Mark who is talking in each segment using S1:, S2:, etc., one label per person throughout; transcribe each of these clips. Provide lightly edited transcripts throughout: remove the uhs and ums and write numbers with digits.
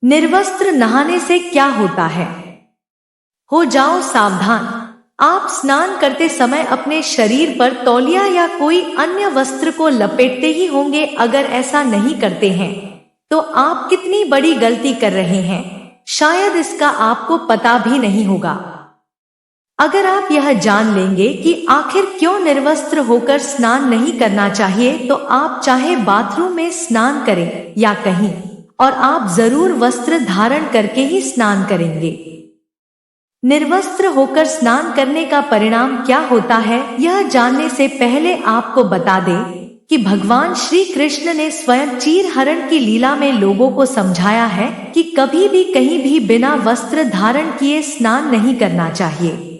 S1: निर्वस्त्र नहाने से क्या होता है? हो जाओ सावधान। आप स्नान करते समय अपने शरीर पर तौलिया या कोई अन्य वस्त्र को लपेटते ही होंगे। अगर ऐसा नहीं करते हैं तो आप कितनी बड़ी गलती कर रहे हैं, शायद इसका आपको पता भी नहीं होगा। अगर आप यह जान लेंगे कि आखिर क्यों निर्वस्त्र होकर स्नान नहीं करना चाहिए, तो आप चाहे बाथरूम में स्नान करें या कहीं और आप जरूर वस्त्र धारण करके ही स्नान करेंगे। निर्वस्त्र होकर स्नान करने का परिणाम क्या होता है, यह जानने से पहले आपको बता दें कि भगवान श्री कृष्ण ने स्वयं चीरहरण की लीला में लोगों को समझाया है कि कभी भी कहीं भी बिना वस्त्र धारण किए स्नान नहीं करना चाहिए।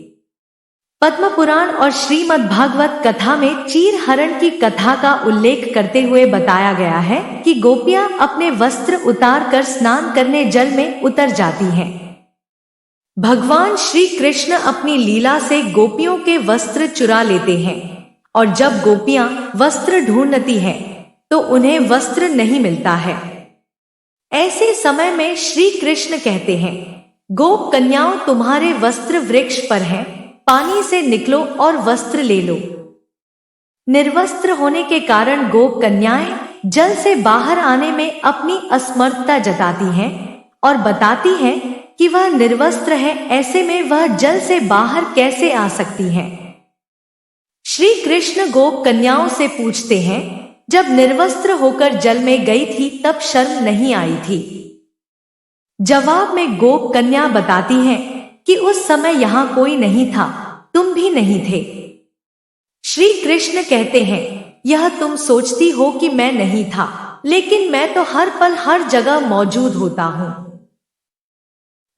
S1: पद्म पुराण और श्रीमद् भागवत कथा में चीरहरण की कथा का उल्लेख करते हुए बताया गया है कि गोपियां अपने वस्त्र उतार कर स्नान करने जल में उतर जाती हैं। भगवान श्री कृष्ण अपनी लीला से गोपियों के वस्त्र चुरा लेते हैं और जब गोपियां वस्त्र ढूंढती हैं तो उन्हें वस्त्र नहीं मिलता है। ऐसे समय में श्री कृष्ण कहते हैं, गोप कन्याओं, तुम्हारे वस्त्र वृक्ष पर हैं, पानी से निकलो और वस्त्र ले लो। निर्वस्त्र होने के कारण गोप कन्याएं जल से बाहर आने में अपनी असमर्थता जताती हैं और बताती हैं कि वह निर्वस्त्र है, ऐसे में वह जल से बाहर कैसे आ सकती हैं। श्री कृष्ण गोप कन्याओं से पूछते हैं, जब निर्वस्त्र होकर जल में गई थी तब शर्म नहीं आई थी? जवाब में गोप कन्या बताती हैं कि उस समय यहां कोई नहीं था, तुम भी नहीं थे। श्री कृष्ण कहते हैं, यह तुम सोचती हो कि मैं नहीं था, लेकिन मैं तो हर पल हर जगह मौजूद होता हूं।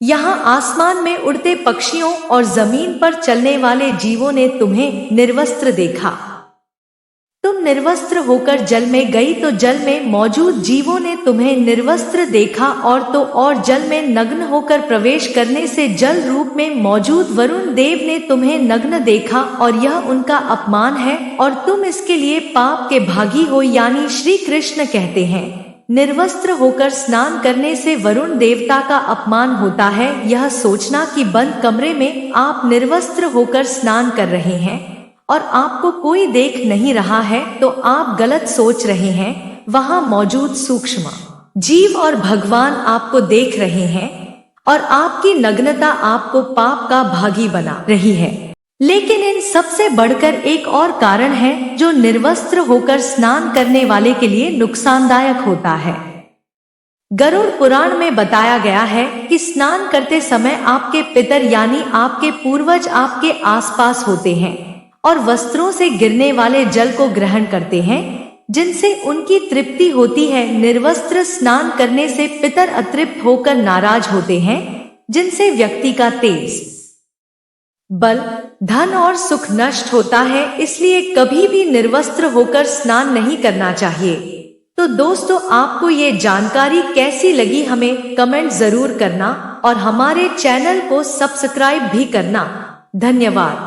S1: यहाँ आसमान में उड़ते पक्षियों और जमीन पर चलने वाले जीवों ने तुम्हें निर्वस्त्र देखा। तुम निर्वस्त्र होकर जल में गई तो जल में मौजूद जीवों ने तुम्हें निर्वस्त्र देखा, और जल में नग्न होकर प्रवेश करने से जल रूप में मौजूद वरुण देव ने तुम्हें नग्न देखा, और यह उनका अपमान है और तुम इसके लिए पाप के भागी हो। यानी श्री कृष्ण कहते हैं, निर्वस्त्र होकर स्नान करने से वरुण देवता का अपमान होता है। यह सोचना कि बंद कमरे में आप निर्वस्त्र होकर स्नान कर रहे हैं और आपको कोई देख नहीं रहा है तो आप गलत सोच रहे हैं। वहां मौजूद सूक्ष्म जीव और भगवान आपको देख रहे हैं और आपकी नग्नता आपको पाप का भागी बना रही है। लेकिन इन सबसे बढ़कर एक और कारण है जो निर्वस्त्र होकर स्नान करने वाले के लिए नुकसानदायक होता है। गरुड़ पुराण में बताया गया है कि स्नान करते समय आपके पितर यानी आपके पूर्वज आपके आसपास होते हैं और वस्त्रों से गिरने वाले जल को ग्रहण करते हैं, जिनसे उनकी तृप्ति होती है। निर्वस्त्र स्नान करने से पितर अतृप्त होकर नाराज होते हैं, जिनसे व्यक्ति का तेज, बल, धन और सुख नष्ट होता है। इसलिए कभी भी निर्वस्त्र होकर स्नान नहीं करना चाहिए। तो दोस्तों, आपको ये जानकारी कैसी लगी हमें कमेंट जरूर करना और हमारे चैनल को सब्सक्राइब भी करना। धन्यवाद।